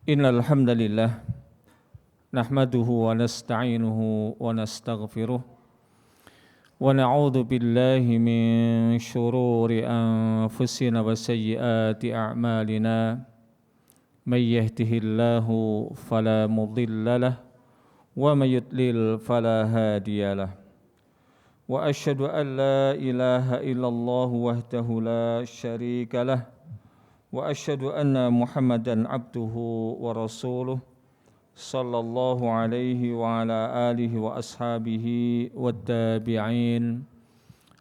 Innal hamdalillah nahmaduhu wa nasta'inuhu wa nastaghfiruh wa na'udzu billahi min shururi anfusina wa sayyiati a'malina may yahdihillahu fala mudilla lahu wa may yudlil fala hadiya lahu wa asyhadu an la ilaha illallah wahdahu la syarika lahu wa asyhadu anna Muhammadan abduhu wa rasuluh sallallahu alaihi wa ala alihi wa ashabihi wa tabi'in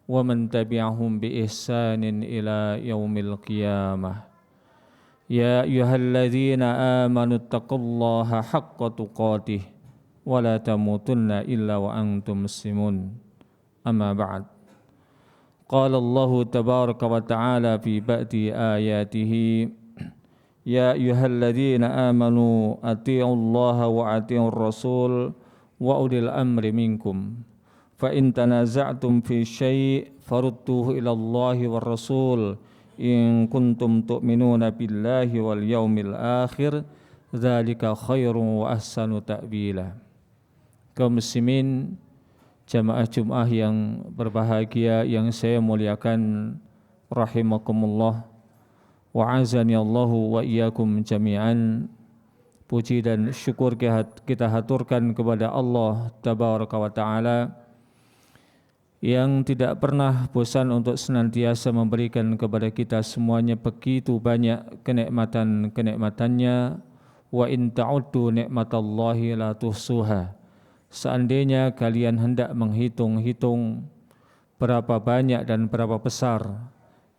wa man tabi'ahum bi ihsanin ila yaumil qiyamah. Ya ayyuhalladzina amanu taqullaha haqqa tuqatih wa la tamutunna illa wa antum muslimun. Amma ba'd. قال الله تبارك وتعالى في بدء آياته يا أيها الذين آمنوا أطيعوا الله وأطيعوا الرسول وأولي الأمر منكم فإن تنازعتم في شيء فردوه إلى الله والرسول إن كنتم تؤمنون بالله واليوم الآخر ذلك خير وأحسن تأويلا. Kaum muslimin, jamaah Jum'ah yang berbahagia yang saya muliakan rahimakumullah wa azani Allahu wa iyyakum jami'an. Puji dan syukur kita haturkan kepada Allah tabaraka wa ta'ala yang tidak pernah bosan untuk senantiasa memberikan kepada kita semuanya begitu banyak kenikmatan-kenikmatannya. Wa in ta'uddu ni'matallahi la tuhsuha. Seandainya kalian hendak menghitung-hitung berapa banyak dan berapa besar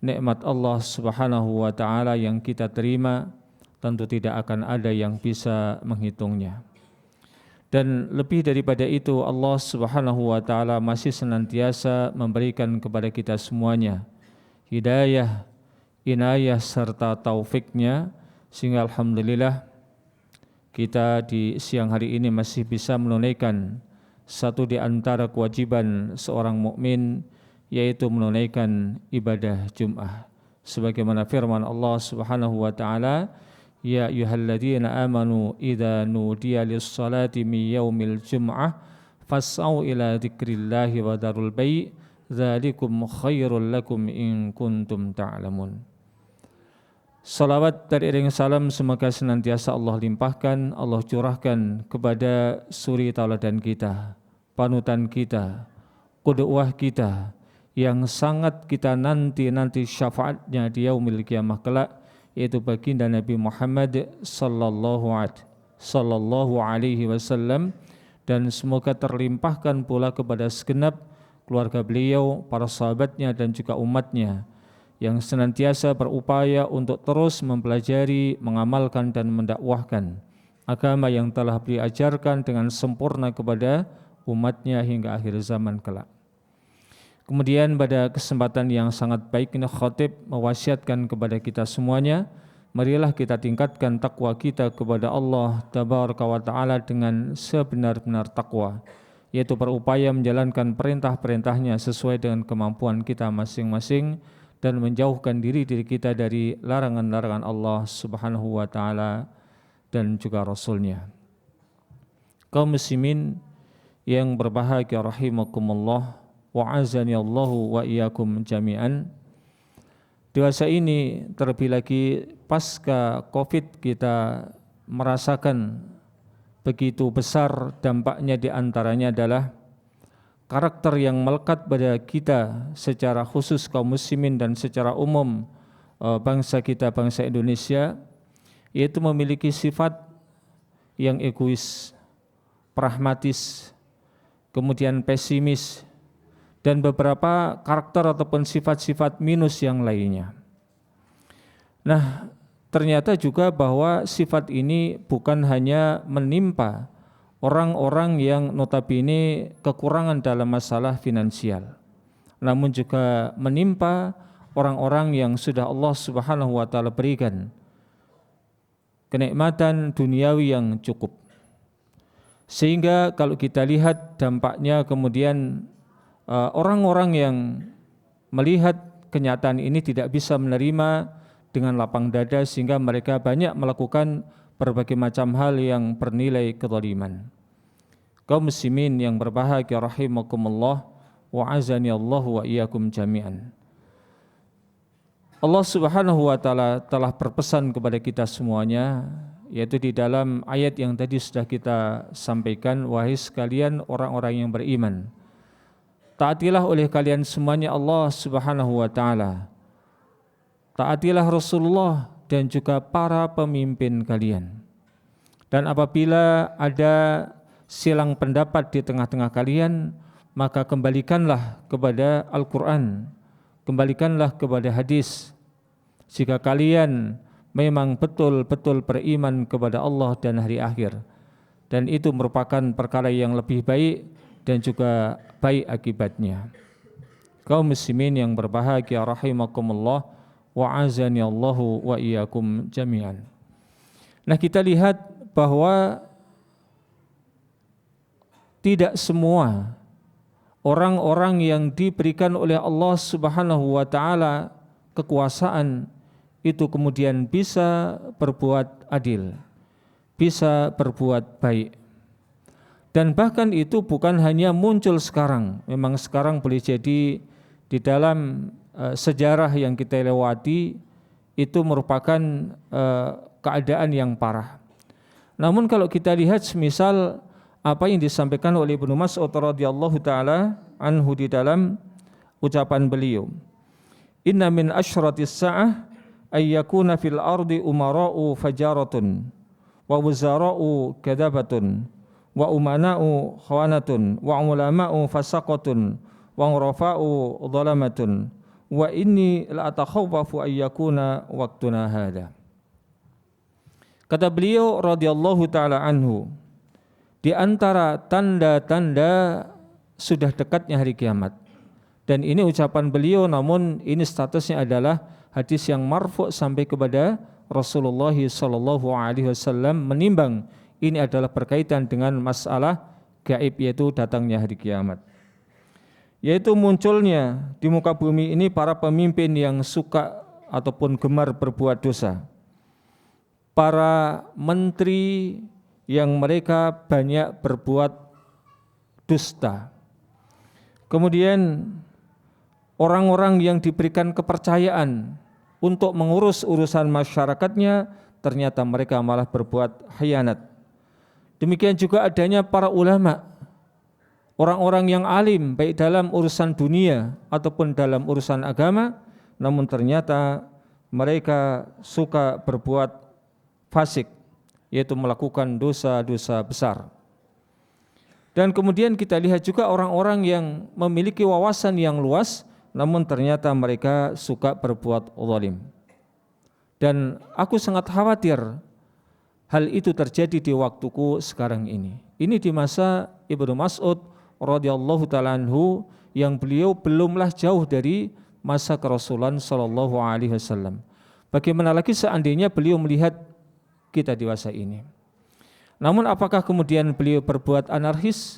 nikmat Allah Subhanahu wa ta'ala yang kita terima, tentu tidak akan ada yang bisa menghitungnya. Dan lebih daripada itu, Allah Subhanahu wa ta'ala masih senantiasa memberikan kepada kita semuanya hidayah, inayah serta taufiknya, sehingga alhamdulillah kita di siang hari ini masih bisa menunaikan satu di antara kewajiban seorang mukmin, yaitu menunaikan ibadah Jum'ah. Sebagaimana firman Allah Subhanahu wa ta'ala, ya ayyuhalladzina amanu idza nudiya lis-salati min yaumil jum'ah fas'au ila dzikrillahi wa darul bai' dzalikum khairul lakum in kuntum ta'lamun. Salawat dan iring salam semoga senantiasa Allah limpahkan, Allah curahkan kepada suri tauladan kita, panutan kita, qudwah kita, yang sangat kita nanti syafaatnya di yaumil qiyamah kelak, yaitu baginda Nabi Muhammad sallallahu alaihi wasallam, dan semoga terlimpahkan pula kepada segenap keluarga beliau, para sahabatnya dan juga umatnya yang senantiasa berupaya untuk terus mempelajari, mengamalkan dan mendakwahkan agama yang telah beliau ajarkan dengan sempurna kepada umatnya hingga akhir zaman kelak. Kemudian pada kesempatan yang sangat baik ini, khatib mewasiatkan kepada kita semuanya, marilah kita tingkatkan takwa kita kepada Allah tabaraka wa ta'ala dengan sebenar-benar takwa, yaitu berupaya menjalankan perintah-perintahnya sesuai dengan kemampuan kita masing-masing, dan menjauhkan diri kita dari larangan-larangan Allah Subhanahu wa ta'ala dan juga Rasulnya. Kaum muslimin yang berbahagia rahimakumullah wa azani Allahu wa iyyakum jami'an. Dewasa ini, terlebih lagi pasca Covid, kita merasakan begitu besar dampaknya. Di antaranya adalah karakter yang melekat pada kita secara khusus kaum muslimin dan secara umum bangsa kita, bangsa Indonesia, yaitu memiliki sifat yang egois, pragmatis, kemudian pesimis, dan beberapa karakter ataupun sifat-sifat minus yang lainnya. Nah, ternyata juga bahwa sifat ini bukan hanya menimpa orang-orang yang notabene kekurangan dalam masalah finansial, namun juga menimpa orang-orang yang sudah Allah Subhanahu wa ta'ala berikan kenikmatan duniawi yang cukup. Sehingga kalau kita lihat dampaknya, kemudian orang-orang yang melihat kenyataan ini tidak bisa menerima dengan lapang dada, sehingga mereka banyak melakukan berbagai macam hal yang bernilai kezaliman. Kaum muslimin yang berbahagia rahimakumullah wa azani Allah wa iyyakum jami'an. Allah Subhanahu wa taala telah berpesan kepada kita semuanya, yaitu di dalam ayat yang tadi sudah kita sampaikan, wahai sekalian orang-orang yang beriman, taatilah oleh kalian semuanya Allah Subhanahu wa taala. Taatilah Rasulullah dan juga para pemimpin kalian. Dan apabila ada silang pendapat di tengah-tengah kalian, maka kembalikanlah kepada Al-Quran, kembalikanlah kepada hadis. Jika kalian memang betul-betul beriman kepada Allah dan hari akhir, dan itu merupakan perkara yang lebih baik dan juga baik akibatnya. Kaum muslimin yang berbahagia rahimakumullah wa azani Allahu wa iyyakum jami'an. Nah, kita lihat bahwa tidak semua orang-orang yang diberikan oleh Allah Subhanahu wa taala kekuasaan itu kemudian bisa berbuat adil, bisa berbuat baik. Dan bahkan itu bukan hanya muncul sekarang, memang sekarang boleh jadi di dalam sejarah yang kita lewati itu merupakan keadaan yang parah. Namun kalau kita lihat semisal apa yang disampaikan oleh Ibnu Mas'ud radhiyallahu taala anhu di dalam ucapan beliau, inna min asyratis sa'ah ay yakuna fil ardi umara'u fajaratun wa wuzara'u kadabatun wa umana'u khawanatun wa ulama'u fasaqatun wa urafa'u dhalamatun wa inni la atakhawwafu ay yakuna waqtuna hadha. Kata beliau radhiyallahu taala anhu, di antara tanda-tanda sudah dekatnya hari kiamat. Dan ini ucapan beliau, namun ini statusnya adalah hadis yang marfu' sampai kepada Rasulullah sallallahu alaihi wasallam, menimbang ini adalah berkaitan dengan masalah gaib, yaitu datangnya hari kiamat. Yaitu munculnya di muka bumi ini para pemimpin yang suka ataupun gemar berbuat dosa. Para menteri yang mereka banyak berbuat dusta. Kemudian orang-orang yang diberikan kepercayaan untuk mengurus urusan masyarakatnya, ternyata mereka malah berbuat khianat. Demikian juga adanya para ulama, orang-orang yang alim baik dalam urusan dunia ataupun dalam urusan agama, namun ternyata mereka suka berbuat fasik, yaitu melakukan dosa-dosa besar. Dan kemudian kita lihat juga orang-orang yang memiliki wawasan yang luas, namun ternyata mereka suka berbuat zalim. Dan aku sangat khawatir hal itu terjadi di waktuku sekarang ini. Ini di masa Ibnu Mas'ud radhiyallahu ta'ala anhu, yang beliau belumlah jauh dari masa kerasulan sallallahu alaihi wasallam. Bagaimana lagi seandainya beliau melihat kita dewasa ini. Namun apakah kemudian beliau berbuat anarkis,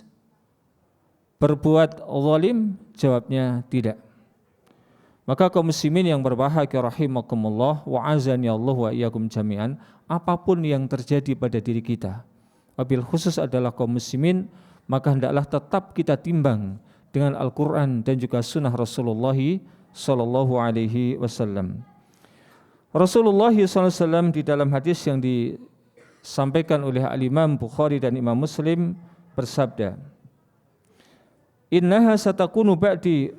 berbuat zalim? Jawabnya tidak. Maka kaum muslimin yang berbahagia rahimakumullah wa azani Allah wa iyyakum jami'an, apapun yang terjadi pada diri kita, wabil khusus adalah kaum muslimin, maka hendaklah tetap kita timbang dengan Al-Quran dan juga sunnah Rasulullah sallallahu alaihi wasallam. Rasulullah SAW di dalam hadis yang disampaikan oleh Al-Imam Bukhari dan Imam Muslim bersabda, innaha satakunu ba'di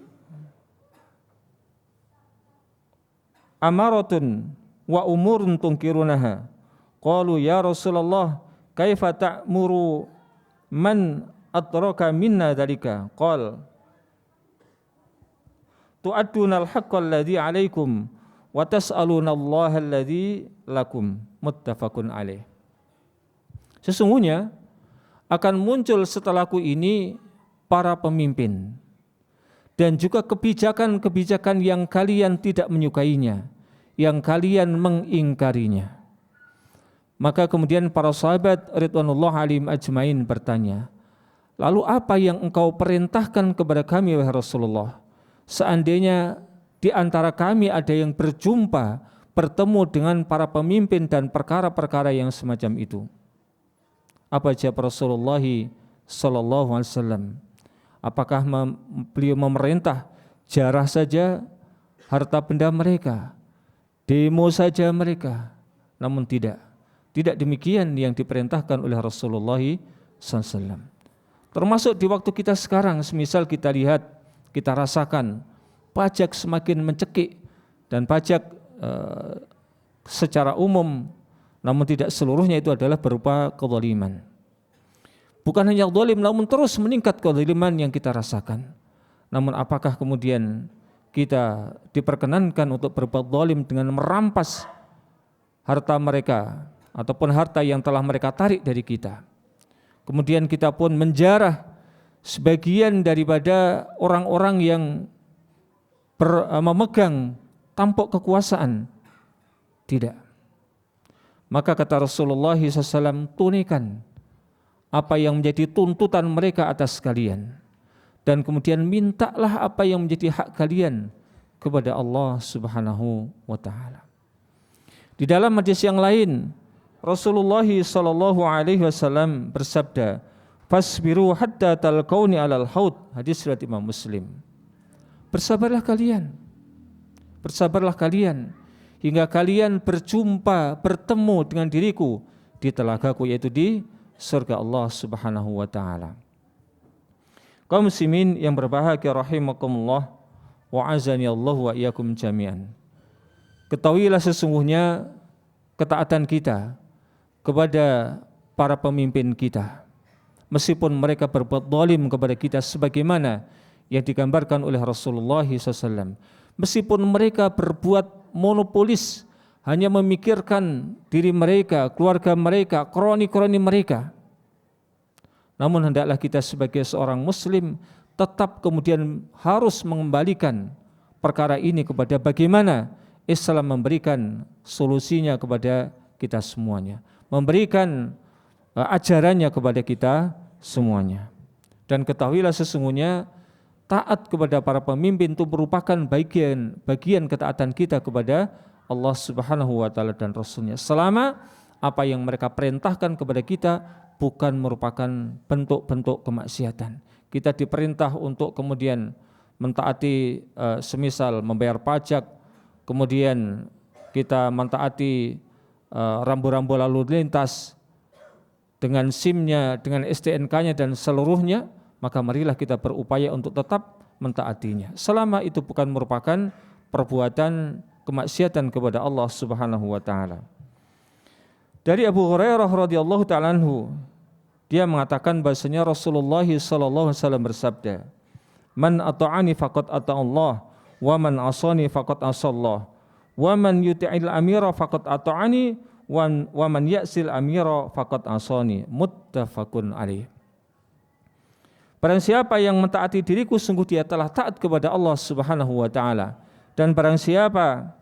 amaratun wa umurun tunkirunaha. Qalu ya Rasulullah kaifa ta'muru man atraka minna dalika? Qal tu'adduna al-haqqa alladhi alaikum wa tas'aluna Allah alladzi lakum, muttafaqun alaih. Sesungguhnya akan muncul setelahku ini para pemimpin dan juga kebijakan-kebijakan yang kalian tidak menyukainya, yang kalian mengingkarinya. Maka kemudian para sahabat ridwanullah alaihim ajmain bertanya, lalu apa yang engkau perintahkan kepada kami wahai Rasulullah? Seandainya di antara kami ada yang berjumpa bertemu dengan para pemimpin dan perkara-perkara yang semacam itu. Apa jawab Rasulullah sallallahu alaihi wasallam? Apakah beliau memerintah jarah saja harta benda mereka, demo saja mereka? Namun tidak demikian yang diperintahkan oleh Rasulullah sallallahu alaihi wasallam. Termasuk di waktu kita sekarang, semisal kita lihat, kita rasakan pajak semakin mencekik dan pajak secara umum, namun tidak seluruhnya itu adalah berupa kezaliman. Bukan hanya zalim, namun terus meningkat kezaliman yang kita rasakan. Namun apakah kemudian kita diperkenankan untuk berbuat zalim dengan merampas harta mereka ataupun harta yang telah mereka tarik dari kita? Kemudian kita pun menjarah sebagian daripada orang-orang yang memegang tampuk kekuasaan. Tidak. Maka kata Rasulullah SAW, tunaikan apa yang menjadi tuntutan mereka atas kalian, dan kemudian mintalah apa yang menjadi hak kalian kepada Allah Subhanahu wa taala. Di dalam hadis yang lain, Rasulullah sallallahu alaihi wasallam bersabda, "Fasbiru hatta talqauni 'alal haud." Hadis riwayat Imam Muslim. Bersabarlah kalian hingga kalian bertemu dengan diriku di telagaku, yaitu di surga Allah Subhanahu wa taala. Kaum muslimin yang berbahagia rahimakumullah wa azani Allah wa iyyakum jami'an. Ketahuilah sesungguhnya ketaatan kita kepada para pemimpin kita, meskipun mereka berbuat zalim kepada kita sebagaimana yang digambarkan oleh Rasulullah SAW, meskipun mereka berbuat monopolis, hanya memikirkan diri mereka, keluarga mereka, kroni-kroni mereka, namun hendaklah kita sebagai seorang muslim tetap kemudian harus mengembalikan perkara ini kepada bagaimana Islam memberikan solusinya kepada kita semuanya, memberikan ajarannya kepada kita semuanya. Dan ketahuilah sesungguhnya taat kepada para pemimpin itu merupakan bagian ketaatan kita kepada Allah Subhanahu wa taala dan Rasulnya, selama apa yang mereka perintahkan kepada kita bukan merupakan bentuk-bentuk kemaksiatan. Kita diperintah untuk kemudian mentaati semisal membayar pajak, kemudian kita mentaati rambu-rambu lalu lintas dengan SIM-nya, dengan STNK-nya dan seluruhnya, maka marilah kita berupaya untuk tetap mentaatinya, selama itu bukan merupakan perbuatan kemaksiatan kepada Allah Subhanahu wa taala. Dari Abu Hurairah radhiyallahu taala anhu, dia mengatakan bahasanya Rasulullah sallallahu alaihi wasallam bersabda, "Man ata'ani faqad ata Allah, wa man asani faqad asallah, wa man yuti'il amira faqad ata'ani, wa man ya'sil amira faqad asani." Muttafaqun alaih. Barang siapa yang mentaati diriku, sungguh dia telah taat kepada Allah Subhanahu wa taala. Dan barang siapa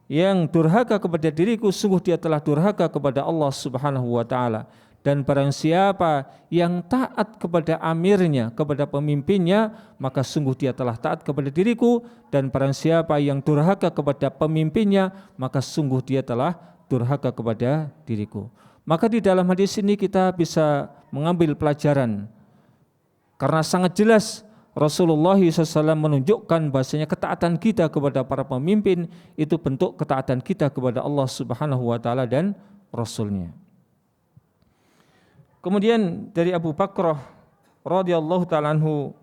yang durhaka kepada diriku, sungguh dia telah durhaka kepada Allah Subhanahu wa taala. Dan barang siapa yang taat kepada amirnya, kepada pemimpinnya, maka sungguh dia telah taat kepada diriku. Dan barang siapa yang durhaka kepada pemimpinnya, maka sungguh dia telah durhaka kepada diriku. Maka di dalam hadis ini kita bisa mengambil pelajaran, karena sangat jelas Rasulullah SAW menunjukkan bahasanya ketaatan kita kepada para pemimpin itu bentuk ketaatan kita kepada Allah Subhanahu wa taala dan Rasulnya. Kemudian dari Abu Bakrah radhiyallahu taala anhu,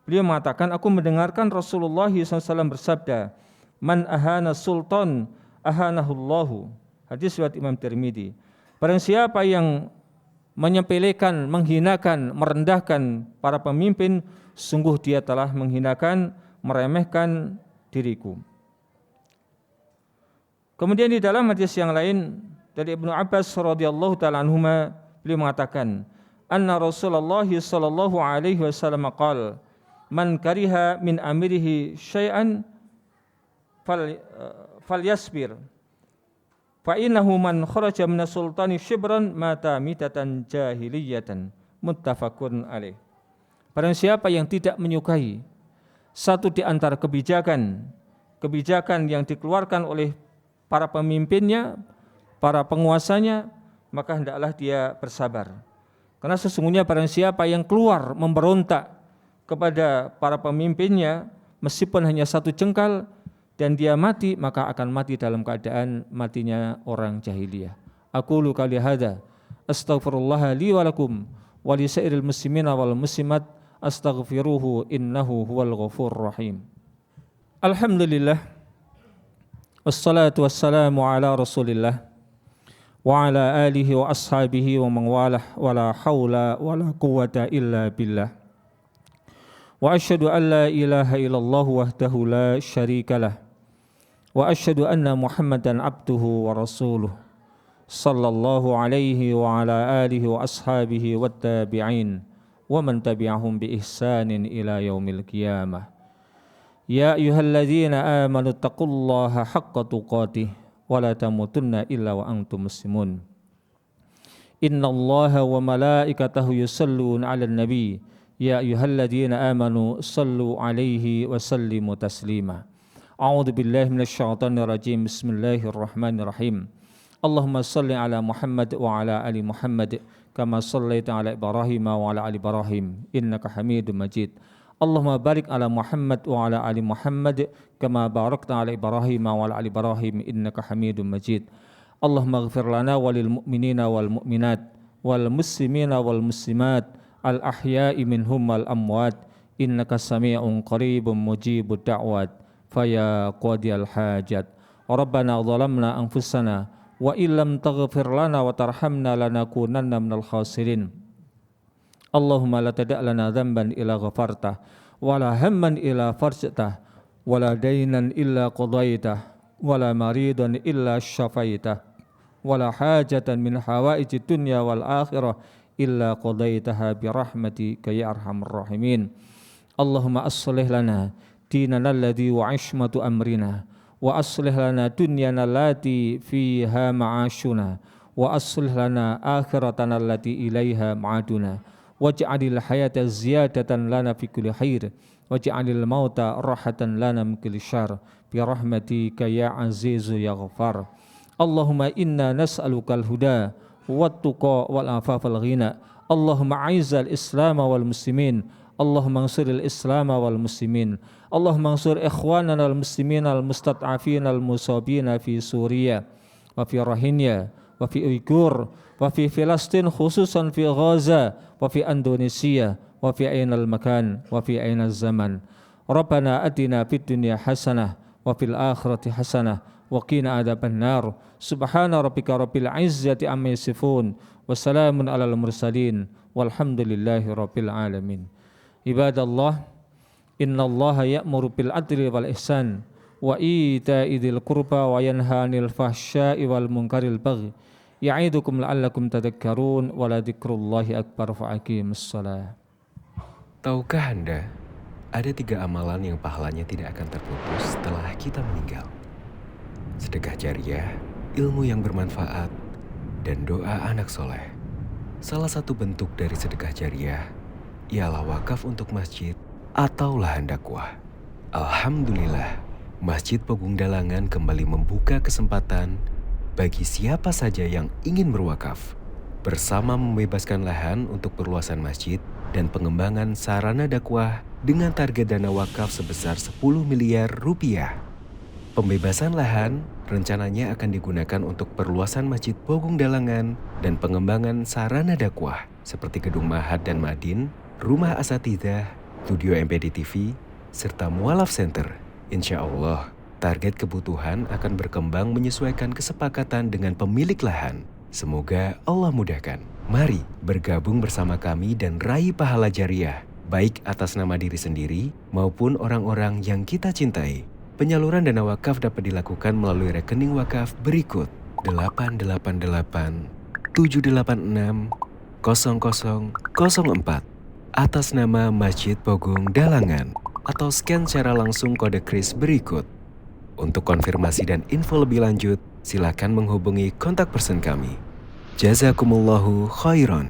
beliau mengatakan, aku mendengarkan Rasulullah SAW bersabda, "Man ahana sultan ahanahullahu." Hadis riwayat Imam Tirmidzi. Barang siapa yang menyepelekan, menghinakan, merendahkan para pemimpin, sungguh dia telah menghinakan, meremehkan diriku. Kemudian di dalam hadis yang lain dari Ibnu Abbas radhiyallahu taala anhuma, beliau mengatakan, anna Rasulullah sallallahu alaihi wasallam qala, man kariha min amirihi syai'an falyasbir, fa innahu man kharaja min sultani shibran mata mitatan jahiliyatan. Muttafaqun alaih. Barang siapa yang tidak menyukai satu di antara kebijakan yang dikeluarkan oleh para pemimpinnya, para penguasanya, maka hendaklah dia bersabar. Karena sesungguhnya barang siapa yang keluar memberontak kepada para pemimpinnya, meskipun hanya satu jengkal, dan dia mati, maka akan mati dalam keadaan matinya orang jahiliyah. Aqulu qali hadza astaghfirullah li wa lakum wa li sairil muslimina wal muslimat astaghfiruhu innahu huwal ghafurur rahim. Alhamdulillah wassalatu wassalamu ala Rasulillah wa ala alihi wa ashabihi wa man walah wa la haula wa la quwwata illa billah. Wa asyhadu an la ilaha illallah wahdahu la syarika lah. Wa asyhadu anna Muhammadan abduhu wa rasuluh. Sallallahu alaihi wa ala alihi wa ashabihi wat tabi'in wa man tabi'ahum bi ihsanin ila yaumil qiyamah. Ya ayyuhalladzina amanu taqullaha haqqa tuqatih wa la tamutunna illa wa antum muslimun. Innallaha wa malaikatahu yusalluna 'alan nabi. Ya ayyuhalladzina amanu sallu alaihi wa sallimu taslima. A'udzu billahi minasyaitonir rajim. Bismillahirrahmanirrahim. Allahumma salli ala Muhammad wa ala ali Muhammad kama sallaita ala Ibrahim wa ala ali Ibrahim innaka Hamidum Majid. Allahumma barik ala Muhammad wa ala ali Muhammad kama barakta ala Ibrahim wa ala ali Ibrahim innaka Hamidum Majid. Allahumma ighfir lana walil mu'minina wal mu'minat wal muslimina wal muslimat al ahya'i minhum wal amwat innaka sami'un qaribun mujibud da'wat faya qadiyal hajat. Rabbana zalamna anfusana wa illam taghfir lana wa tarhamna lanakunanna minal khasirin. Allahumma la tada' lana dhanban illa ghafartah wa la hamman illa farjtah wa la daynan illa qadaitah wa la maridan illa syafaitah wa la hajatan min hawaijid dunya wal akhirah illa qadaitaha bi rahmatika ya arhamar rahimin. Allahumma aslih lana dinana alladhi wa ishmatu amrina wa aslih lana dunyana allati fiha ma'ashuna wa aslih lana akhiratana allati ilaiha ma'aduna waj'alil hayata ziyadatan lana fi kulli khair waj'alil mauta rahatan lana min kulli syarr bi rahmatika ya azizu ya ghafar. Allahumma inna nas'alukal huda wat-tuqa wal afafal ghina. Allahumma a'izzal islam wal muslimin. Allahumma ansuril islam wal muslimin. Allahumma ansur ikhwanana al muslimin al mustad'afin al musabina fi Suriya wa fi Rohingya wa fi Uyghur wa fi Filastin khususan fi Gaza wa fi Indonesia wa fi ainal makan wa fi ainal zaman. Rabbana atina fid dunya hasanah wa fil akhirati hasanah wa qina adzaban nar. Subhana rabbika rabbil izzati amma yasifun wa salamun alal mursalin walhamdulillahi rabbil alamin. Ibadallah, innallaha ya'muru bil adli wal ihsan wa ita'i dzil qurba wa yanha 'anil fahsya'i wal munkaril baghi ya'idukum la'allakum tadhakkarun wa la dzikrullahi akbar fa aqimus shalah. Tahukah Anda, ada 3 amalan yang pahalanya tidak akan terputus setelah kita meninggal? Sedekah jariah, ilmu yang bermanfaat, dan doa anak soleh. Salah satu bentuk dari sedekah jariah ialah wakaf untuk masjid atau lahan dakwah. Alhamdulillah, Masjid Pogung Dalangan kembali membuka kesempatan bagi siapa saja yang ingin berwakaf, bersama membebaskan lahan untuk perluasan masjid dan pengembangan sarana dakwah dengan target dana wakaf sebesar 10 miliar rupiah. Pembebasan lahan rencananya akan digunakan untuk perluasan Masjid Pogung Dalangan dan pengembangan sarana dakwah seperti Gedung Ma'had dan Ma'din, Rumah Asatidzah, Studio MPD TV, serta Mualaf Center. Insya Allah, target kebutuhan akan berkembang menyesuaikan kesepakatan dengan pemilik lahan. Semoga Allah mudahkan. Mari bergabung bersama kami dan raih pahala jariah, baik atas nama diri sendiri maupun orang-orang yang kita cintai. Penyaluran dana wakaf dapat dilakukan melalui rekening wakaf berikut: 888 786 0004 atas nama Masjid Pogung Dalangan, atau scan secara langsung kode kris berikut. Untuk konfirmasi dan info lebih lanjut, silakan menghubungi kontak person kami. Jazakumullahu khairan.